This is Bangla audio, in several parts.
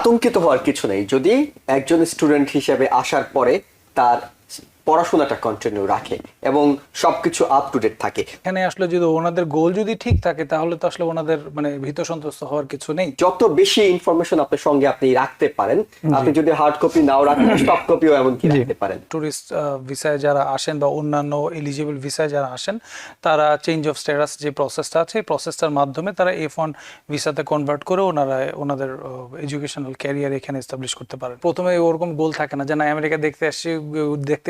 আতঙ্কিত হওয়ার কিছু নেই যদি একজন স্টুডেন্ট হিসেবে আসার পরে তার পড়াশোনাটা কন্টিনিউ রাখে এবং সবকিছু আপ টু ডেট থাকে। এখানে আসলে যদি ওনাদের গোল যদি ঠিক থাকে তাহলে তো আসলে ওনাদের মানে ভীত সন্ত্রস্ত হওয়ার কিছু নেই। যত বেশি ইনফরমেশন আপনার সঙ্গে আপনি রাখতে পারেন, আপনি যদি হার্ড কপি নাও রাখেন সফট কপিও এমনকি রাখতে পারেন। টুরিস্ট ভিসায় যারা আসেন বা অন্যান্য এলিজিবল ভিসায় যারা আসেন তারা চেঞ্জ অফ স্ট্যাটাস যে প্রসেসটা আছে এই প্রসেসটার মাধ্যমে তারা F1 ভিসাতে কনভার্ট করে ওনাদের এডুকেশনাল ক্যারিয়ার এখানে এস্টাবলিশ করতে পারেন। প্রথমে ওরকম গোল থাকে না যে না আমেরিকা দেখতে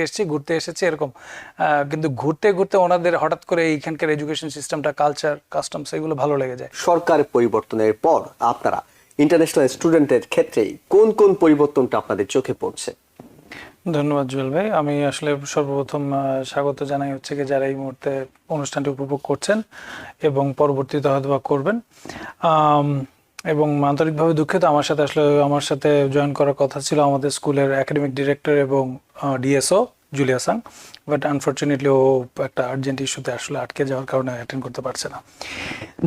এসেছি ঘুরতে এসেছি এরকম, কিন্তু ঘুরতে ঘুরতে ওনাদের হঠাৎ করে এইখানকার এডুকেশন সিস্টেমটা, কালচার, কাস্টমস এগুলো ভালো লেগে যায়। সরকার পরিবর্তনের পর আপনারা ইন্টারন্যাশনাল স্টুডেন্টের ক্ষেত্রে কোন কোন পরিবর্তনটা আপনাদের চোখে পড়ছে? ধন্যবাদ জুয়েল ভাই। আমি আসলে সর্বপ্রথম স্বাগত জানাই হচ্ছে কি যারা এই মুহূর্তে অনুষ্ঠানটি উপভোগ করছেন এবং পরবর্তীতে হয়তো বা করবেন, এবং আন্তরিকভাবে দুঃখিত। আমার সাথে জয়েন করার কথা ছিল আমাদের স্কুলের একাডেমিক ডিরেক্টর এবং DSO Julia Sang, but unfortunately ও একটা আর্জেন্ট ইস্যুতে আসলে আটকে যাওয়ার কারণে অ্যাটেন্ড করতে পারছে না।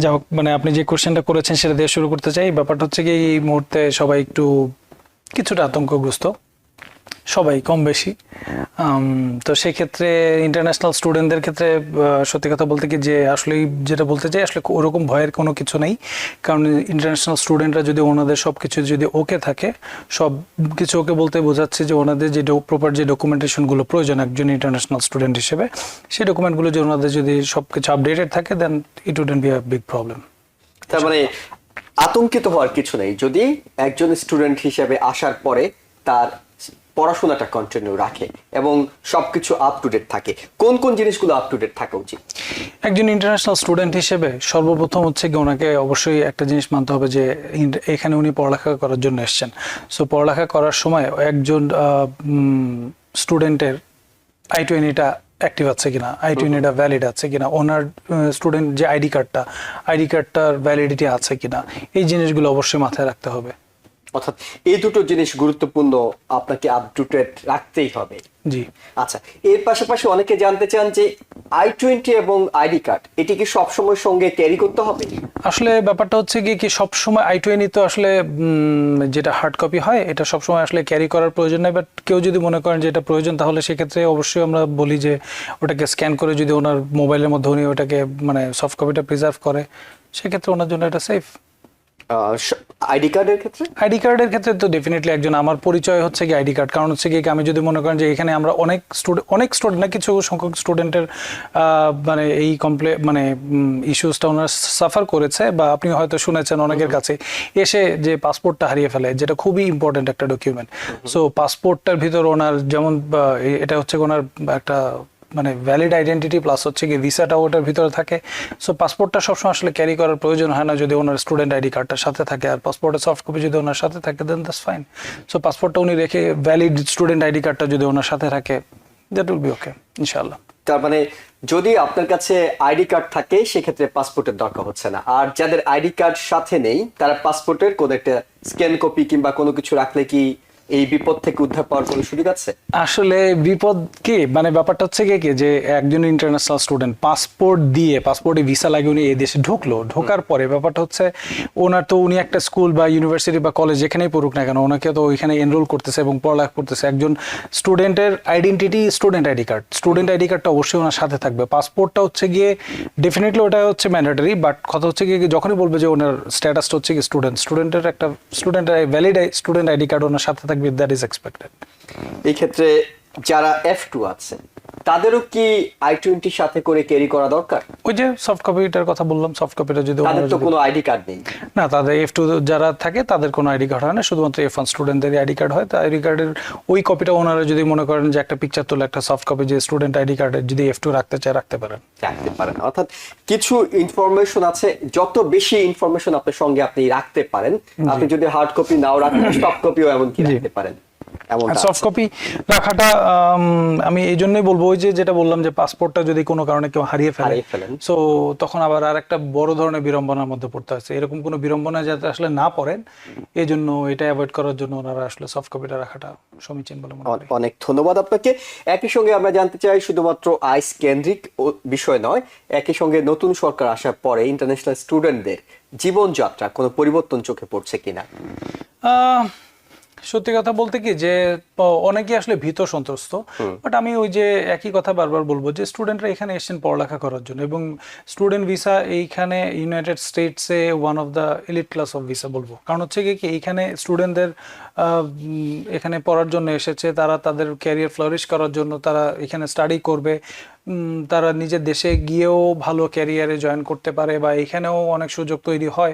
যাই হোক, মানে আপনি যে কোশ্চেনটা করেছেন সেটা দিয়ে শুরু করতে চাই। ব্যাপারটা হচ্ছে কি এই মুহূর্তে সবাই একটু কিছুটা আতঙ্কগ্রস্ত, সবাই কম বেশি। তো সেক্ষেত্রে ইন্টারন্যাশনাল স্টুডেন্টদের ক্ষেত্রে সত্যি কথা বলতে কি যে আসলে যেটা বলতে চাই আসলে ওরকম ভয়ের কোনো কিছু নেই, কারণ ইন্টারন্যাশনাল স্টুডেন্টরা যদি ওনাদের সব কিছু যদি ওকে থাকে, সব কিছু ওকে বলতে বোঝাচ্ছে যে ওনাদের যে প্রপার যে ডকুমেন্টেশনগুলো প্রয়োজন একজন ইন্টারন্যাশনাল স্টুডেন্ট হিসেবে, সেই ডকুমেন্টগুলো যে ওনাদের যদি সব কিছু আপডেটেড থাকে then it wouldn't be a big problem. তার মানে আতঙ্কিত হওয়ার কিছু নেই যদি একজন স্টুডেন্ট হিসেবে আসার পরে তার পড়াশোনাটা কন্টিনিউ রাখে এবং সবকিছু আপ টু ডেট থাকে। কোন কোন জিনিসগুলো আপ টু ডেট থাকা উচিত? একজন ইন্টারন্যাশনাল স্টুডেন্ট হিসেবে সর্বপ্রথম হচ্ছে কি ওনাকে অবশ্যই একটা জিনিস মানতে হবে যে এখানে উনি পড়ালেখা করার জন্য এসেছেন। সো পড়ালেখা করার সময় একজন স্টুডেন্টের I-20টা অ্যাক্টিভ আছে কিনা, I-20টা ভ্যালিড আছে কিনা, ওনার স্টুডেন্ট যে আইডি কার্ডটার ভ্যালিডিটি আছে কিনা, এই জিনিসগুলো অবশ্যই মাথায় রাখতে হবে। অর্থাৎ এই দুটো জিনিস গুরুত্বপূর্ণ, আপনাকে আপ টু ডেট রাখতেই হবে। জি আচ্ছা, এর পাশাপাশি অনেকে জানতে চান যে I-20 এবং আইডি কার্ড এটি কি সবসময় সঙ্গে ক্যারি করতে হবে? আসলে ব্যাপারটা হচ্ছে কি সবসময় I-20 তো আসলে যেটা হার্ড কপি হয় এটা সবসময় আসলে ক্যারি করার প্রয়োজন নেই, বাট কেউ যদি মনে করেন যে এটা প্রয়োজন তাহলে সেক্ষেত্রে অবশ্যই আমরা বলি যে ওটাকে স্ক্যান করে যদি ওনার মোবাইলের মধ্যে উনি ওটাকে মানে সফট কপিটা প্রিজার্ভ করে সেক্ষেত্রে ওনার জন্য এটা সেফ। আইডি কার্ডের ক্ষেত্রে তো ডেফিনেটলি একজন আমার পরিচয় হচ্ছে কি আইডি কার্ড, কারণ হচ্ছে কি আমি যদি মনে করেন যে এখানে আমরা অনেক স্টুডেন্ট না কিছু সংখ্যক স্টুডেন্টের মানে এই মানে ইস্যুসটা ওনারা সাফার করেছে বা আপনি হয়তো শুনেছেন অনেকের কাছে এসে যে পাসপোর্টটা হারিয়ে ফেলে, যেটা খুবই ইম্পর্টেন্ট একটা ডকুমেন্ট। সো পাসপোর্টটার ভিতর ওনার যেমন এটা হচ্ছে ওনার একটা মানে ভ্যালিড আইডেন্টিটি প্লাস হচ্ছে কি ভিসাটা ওটার ভিতরে থাকে। সো পাসপোর্টটা সবসময় আসলে ক্যারি করার প্রয়োজন হয় না যদি ওনার স্টুডেন্ট আইডি কার্ডটার সাথে থাকে, আর পাসপোর্টের সফট কপি যদি ওনার সাথে থাকে দেন দ্যাটস ফাইন। সো পাসপোর্টটা উনি রেখে ভ্যালিড স্টুডেন্ট আইডি কার্ডটা যদি ওনার সাথে থাকে দ্যাট উইল বি ওকে ইনশাআল্লাহ। তার মানে যদি আপনার কাছে আইডি কার্ড থাকে সেক্ষেত্রে পাসপোর্টের দরকার হচ্ছে না, আর যাদের আইডি কার্ড সাথে নেই তারা পাসপোর্টের কোনো একটা স্ক্যান কপি কিংবা কোনো কিছু রাখলে কি এই বিপদ থেকে উদ্ধার পাওয়ার কোনো সুযোগ আছে? আসলে বিপদ কি মানে ব্যাপারটা হচ্ছে কি যে একজন ইন্টারন্যাশনাল স্টুডেন্ট পাসপোর্টে ভিসা লাগিয়ে উনি এই দেশে ঢোকার পরে ব্যাপারটা হচ্ছে ওনার তো উনি একটা স্কুল বা ইউনিভার্সিটি বা কলেজ যেখানেই পড়ুক না কেন ওনাকে তো ওইখানে এনরোল করতেছে এবং পড়ালেখা করতেছে। একজন স্টুডেন্টের আইডেন্টিটি স্টুডেন্ট আইডি কার্ডটা অবশ্যই ওনার সাথে থাকবে। পাসপোর্টটা হচ্ছে গিয়ে ডেফিনেটলি ওটা হচ্ছে ম্যান্ডেটরি, বাট কথা হচ্ছে গিয়ে যখনই বলবে যে ওনার স্ট্যাটাসটা হচ্ছে কি স্টুডেন্টের ভ্যালিড স্টুডেন্ট আইডি কার্ড ওনার সাথে থাকবে, that is expected. এই ক্ষেত্রে যারা F2 আছে তাদেরও কি I-20 সাথে করে ক্যারি করা দরকার? ওই যে সফট কপিটার কথা বললাম, সফট কপিটা যদি তাদের তো কোনো আইডি কার্ড নেই না, তাদের F2 যারা থাকে তাদের কোনো আইডি কার্ড হয় না, শুধুমাত্র F1 স্টুডেন্টদের আইডি কার্ড হয়। তা আইডি কার্ডের ওই কপিটা ওনারা যদি মনে করেন যে একটা পিকচার তোলা একটা সফট কপি যে স্টুডেন্ট আইডি কার্ডের যদি F2 রাখতে চায় রাখতে পারেন। অর্থাৎ কিছু ইনফরমেশন আছে, যত বেশি ইনফরমেশন আপনার সঙ্গে আপনি রাখতে পারেন, আপনি যদি হার্ড কপি নাও রাখেন সফট কপিও এমনকি রাখতে পারেন। এমনটা সফট কপি রাখাটা আমি এই জন্যই বলবো, ওই যে যেটা বললাম যে পাসপোর্টটা যদি কোনো কারণে কেউ হারিয়ে ফেলেন। সো তখন আবার আর একটা বড় ধরনের বিড়ম্বনার মধ্যে পড়তে হচ্ছে। এরকম কোনো বিড়ম্বনা যাতে আসলে না পড়েন, এই জন্য এটা অ্যাভয়েড করার জন্য ওনারা আসলে সফট কপিটা রাখাটা সমীচীন বলে মনে করি। অনেক ধন্যবাদ আপনাকে। একই সঙ্গে আমরা জানতে চাই, শুধুমাত্র আইস কেন্দ্রিক বিষয় নয়, একই সঙ্গে নতুন সরকার আসার পরে ইন্টারন্যাশনাল স্টুডেন্টদের জীবনযাত্রা কোনো পরিবর্তন চোখে পড়ছে কিনা? সত্যি কথা বলতে কি যে অনেকেই আসলে ভীত সন্ত্রস্ত, বাট আমি ওই যে একই কথা বারবার বলবো যে স্টুডেন্টরা এখানে এসেছেন পড়ালেখা করার জন্য, এবং স্টুডেন্ট ভিসা এইখানে ইউনাইটেড স্টেটসে one of the elite class of visa বলবো। কারণ হচ্ছে কি এইখানে স্টুডেন্টদের এখানে পড়ার জন্য এসেছে, তারা তাদের ক্যারিয়ার ফ্লারিশ করার জন্য তারা এখানে স্টাডি করবে, তারা নিজের দেশে গিয়েও ভালো ক্যারিয়ারে জয়েন করতে পারে বা এখানেও অনেক সুযোগ তৈরি হয়।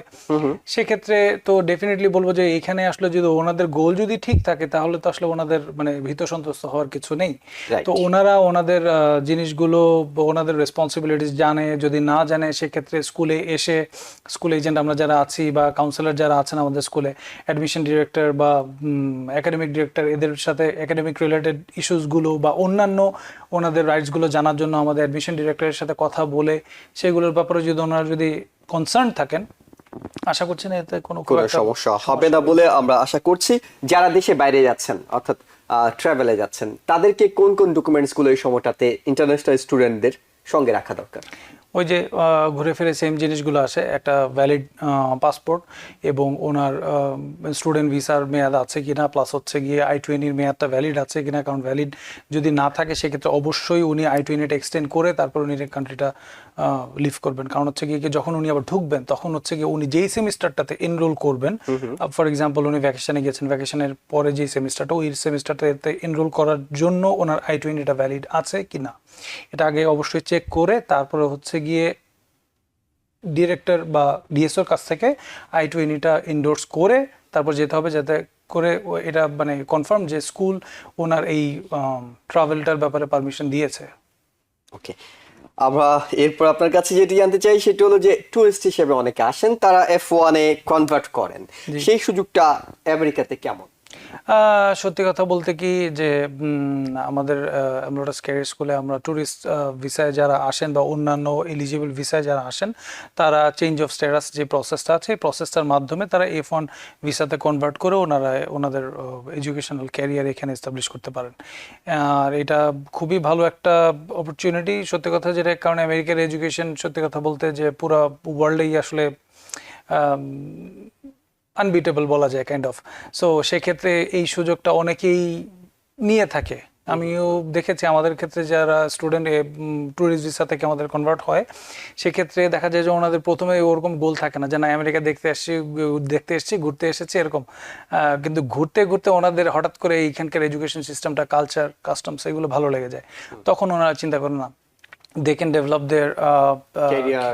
সেক্ষেত্রে তো ডেফিনেটলি বলবো যে এখানে আসলে যদি ওনাদের গোল যদি ঠিক থাকে তাহলে তো আসলে ওনাদের মানে ভীত সন্ত্রস্ত হওয়ার কিছু নেই। তো ওনারা ওনাদের জিনিসগুলো, ওনাদের রেসপন্সিবিলিটিস জানে, যদি না জানে সেক্ষেত্রে স্কুলে এসে, স্কুল এজেন্ট আমরা যারা আছি বা কাউন্সিলর যারা আছেন আমাদের স্কুলে, অ্যাডমিশন ডিরেক্টর বা একাডেমিক ডিরেক্টর, এদের সাথে একাডেমিক রিলেটেড ইস্যুসগুলো বা অন্যান্য ওনাদের রাইটসগুলো জানার জন্য আমাদের অ্যাডমিশন ডিরেক্টরের সাথে কথা বলে সেগুলোর ব্যাপারে যদি ওনারা যদি কনসার্ন থাকেন, আশা করছি না এতে কোনো সমস্যা হবে না বলে আমরা আশা করছি। যারা দেশে বাইরে যাচ্ছেন অর্থাৎ ট্রাভেলে যাচ্ছেন, তাদেরকে কোন কোন ডকুমেন্টস গুলো এই সময়টাতে ইন্টারন্যাশনাল স্টুডেন্টদের সঙ্গে রাখা দরকার? ওই যে ঘুরে ফিরে সেম জিনিসগুলো আসে, একটা ভ্যালিড পাসপোর্ট এবং ওনার স্টুডেন্ট ভিসার মেয়াদ আছে কিনা, প্লাস হচ্ছে গিয়ে I-20 মেয়াদটা ভ্যালিড আছে কিনা। কারণ ভ্যালিড যদি না থাকে সেক্ষেত্রে অবশ্যই উনি I-20টা এক্সটেন্ড করে তারপর উনি কান্ট্রিটা লিভ করবেন। কারণ হচ্ছে গিয়ে যখন উনি আবার ঢুকবেন তখন হচ্ছে গিয়ে উনি যেই সেমিস্টারটাতে এনরোল করবেন, ফর এক্সাম্পল উনি ভ্যাকেশনে গেছেন, ভ্যাকেশনের পরে যেই সেমিস্টারটা, ওই সেমিস্টারটাতে এনরোল করার জন্য ওনার I-20টা ভ্যালিড আছে কিনা এটা আগে অবশ্যই চেক করে তারপরে হচ্ছে গিয়ে ডিরেক্টর বা ডিএসওর কাছ থেকে I-20টা এন্ডোর্স করে তারপর যেতে হবে, যাতে করে এটা মানে কনফার্ম যে স্কুল ওনার এই ট্রাভেলটার ব্যাপারে পারমিশন দিয়েছে। ওকে, আমরা এরপর আপনার কাছে যেটি জানতে চাই সেটা হলো যে টুরিস্ট হিসেবে অনেকে আসেন, তারা F1 এ কনভার্ট করেন, সেই সুযোগটা আমেরিকাতে কেমন? সত্যি কথা বলতে কি যে আমাদের এমলোটাস ক্যারিয়ার স্কুলে আমরা ট্যুরিস্ট ভিসায় যারা আসেন বা অন্যান্য এলিজিবল ভিসায় যারা আসেন, তারা চেঞ্জ অফ স্ট্যাটাস যে প্রসেসটা আছে এই প্রসেসটার মাধ্যমে তারা F1 ভিসাতে কনভার্ট করে ওনাদের এডুকেশনাল ক্যারিয়ার এখানে এস্টাবলিশ করতে পারেন। আর এটা খুবই ভালো একটা অপরচুনিটি সত্যি কথা, যেটা কারণ আমেরিকার এডুকেশন সত্যি কথা বলতে যে পুরো ওয়ার্ল্ডেই আসলে আনবিটেবল বলা যায় কাইন্ড অফ। সো সেক্ষেত্রে এই সুযোগটা অনেকেই নিয়ে থাকে। আমিও দেখেছি আমাদের ক্ষেত্রে যারা স্টুডেন্ট ট্যুরিস্ট ভিসা থেকে আমাদের কনভার্ট হয়, সেক্ষেত্রে দেখা যায় যে ওনাদের প্রথমে ওরকম গোল থাকে না যে না আমেরিকা দেখতে এসেছি ঘুরতে এসেছি এরকম, কিন্তু ঘুরতে ঘুরতে ওনাদের হঠাৎ করে এইখানকার এডুকেশন সিস্টেমটা, কালচার, কাস্টমস এগুলো ভালো লেগে যায়। তখন ওনারা চিন্তা করেন না, they can develop their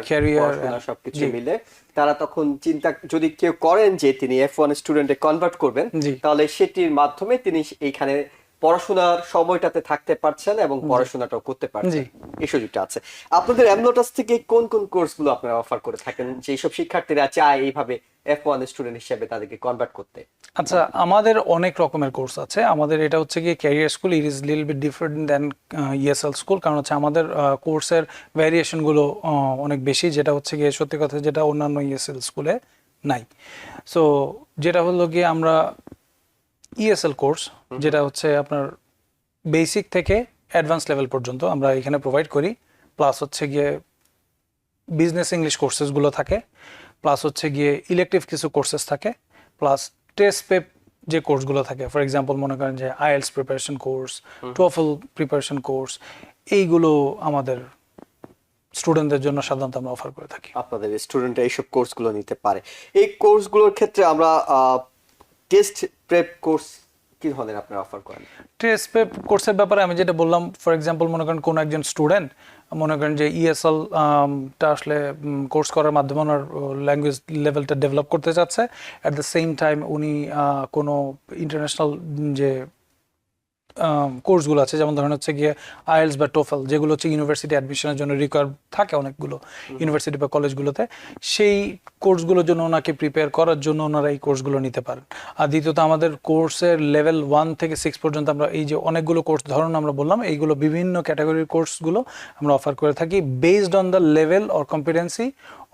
career সবকিছু মিলে তারা তখন চিন্তা যদি কেউ করেন যে তিনি F1 স্টুডেন্টে কনভার্ট করবেন, তাহলে সেটির মাধ্যমে তিনি এইখানে পড়াশোনার সময়টাতে থাকতে পারছেন এবং পড়াশোনাটাও করতে পারছেন, এই সুযোগটা আছে। আপনাদের এমলোটাস থেকে কোন কোন কোর্সগুলো আপনারা অফার করে থাকেন যে সব শিক্ষার্থীরা চায় এইভাবে F1 স্টুডেন্ট হিসেবে তাদেরকে কনভার্ট করতে? আচ্ছা, আমাদের অনেক রকমের কোর্স আছে। আমাদের এটা হচ্ছে গিয়ে career school, it is little bit different than ESL school, কারণ হচ্ছে আমাদের কোর্সের ভ্যারিয়েশনগুলো অনেক বেশি, যেটা হচ্ছে গিয়ে সত্যি কথা যেটা অন্যান্য ESL স্কুলে নাই। সো যেটা হলো গিয়ে আমরা ESL কোর্স, যেটা হচ্ছে আপনার বেসিক থেকে অ্যাডভান্স লেভেল পর্যন্ত আমরা এখানে প্রোভাইড করি, প্লাস হচ্ছে গিয়ে বিজনেস ইংলিশ কোর্সেসগুলো থাকে, প্লাস হচ্ছে গিয়ে ইলেকটিভ কিছু কোর্সেস থাকে, প্লাস টেস্ট পেপ যে কোর্সগুলো থাকে, ফর এক্সাম্পল মনে করেন যে IELTS preparation course, TOEFL preparation course, এইগুলো আমাদের স্টুডেন্টদের জন্য সাধারণত আমরা অফার করে থাকি। আপনাদের স্টুডেন্টরা এইসব কোর্সগুলো নিতে পারে। এই কোর্সগুলোর ক্ষেত্রে আমরা টেস্ট প্রেপ কোর্স কি ধরনের আপনারা অফার করেন? টেস্ট প্রেপ কোর্সের ব্যাপারে আমি যেটা বললাম, ফর এক্সাম্পল মনে করেন কোনো একজন স্টুডেন্ট মনে করেন যে ESL টা আসলে কোর্স করার মাধ্যমে ওনার ল্যাঙ্গুয়েজ লেভেলটা ডেভেলপ করতে চাচ্ছে, অ্যাট দ্য সেম টাইম উনি কোনো ইন্টারন্যাশনাল যে কোর্সগুলো আছে যেমন ধরেন হচ্ছে গিয়ে IELTS বা TOEFL, যেগুলো হচ্ছে ইউনিভার্সিটি অ্যাডমিশনের জন্য রিকোয়ার থাকে অনেকগুলো ইউনিভার্সিটি বা কলেজগুলোতে, সেই কোর্সগুলোর জন্য ওনাকে প্রিপেয়ার করার জন্য ওনারা এই কোর্সগুলো নিতে পারেন। আর দ্বিতীয়ত আমাদের কোর্সের লেভেল 1 থেকে 6 পর্যন্ত আমরা এই যে অনেকগুলো কোর্স ধরুন আমরা বললাম, এইগুলো বিভিন্ন ক্যাটাগরির কোর্সগুলো আমরা অফার করে থাকি based on the level or competency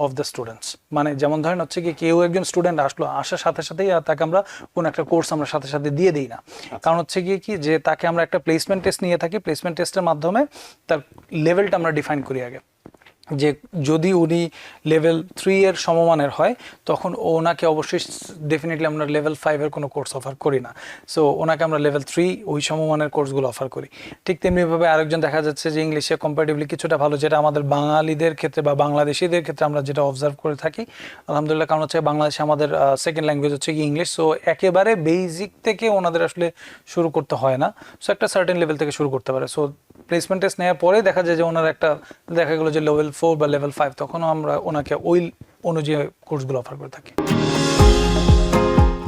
of the students. মানে যেমন ধরেন হচ্ছে কি কেউ একজন স্টুডেন্ট আসলো, আসার সাথে সাথেই আর তাকে আমরা কোনো একটা কোর্স আমরা সাথে সাথে দিয়ে দিই না। কারণ হচ্ছে গিয়ে কি যে তাকে আমরা একটা প্লেসমেন্ট টেস্ট নিয়ে থাকি, প্লেসমেন্ট টেস্টের মাধ্যমে তার লেভেলটা আমরা ডিফাইন করি আগে, যে যদি উনি লেভেল 3 এর সমমানের হয় তখন ওনাকে অবশ্যই ডেফিনেটলি আমরা লেভেল 5 এর কোনো কোর্স অফার করি না। সো ওনাকে আমরা লেভেল 3 ওই সমমানের কোর্সগুলো অফার করি। ঠিক তেমনিভাবে আরেকজন দেখা যাচ্ছে যে ইংলিশে কম্পারেটিভলি কিছুটা ভালো, যেটা আমাদের বাঙালিদের ক্ষেত্রে বা বাংলাদেশিদের ক্ষেত্রে আমরা যেটা অবজার্ভ করে থাকি আলহামদুলিল্লাহ, কারণ হচ্ছে বাংলাদেশে আমাদের সেকেন্ড ল্যাঙ্গুয়েজ হচ্ছে কি ইংলিশ। সো একেবারে বেসিক থেকে ওনাদের আসলে শুরু করতে হয় না, সো একটা সার্টেন লেভেল থেকে শুরু করতে পারে। সো প্লেসমেন্ট টেস্ট নেওয়ার পরে দেখা যায় যে ওনার একটা দেখা গেলো যে লেভেল 4 বা লেভেল 5, তখনও আমরা ওনাকে ওই অনুযায়ী কোর্সগুলো অফার করে থাকি।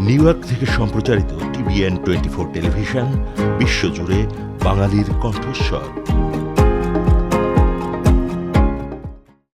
নিউ ইয়র্ক থেকে সম্প্রচারিত TVN 24 টেলিভিশন বিশ্বজুড়ে বাঙালির কণ্ঠস্বর।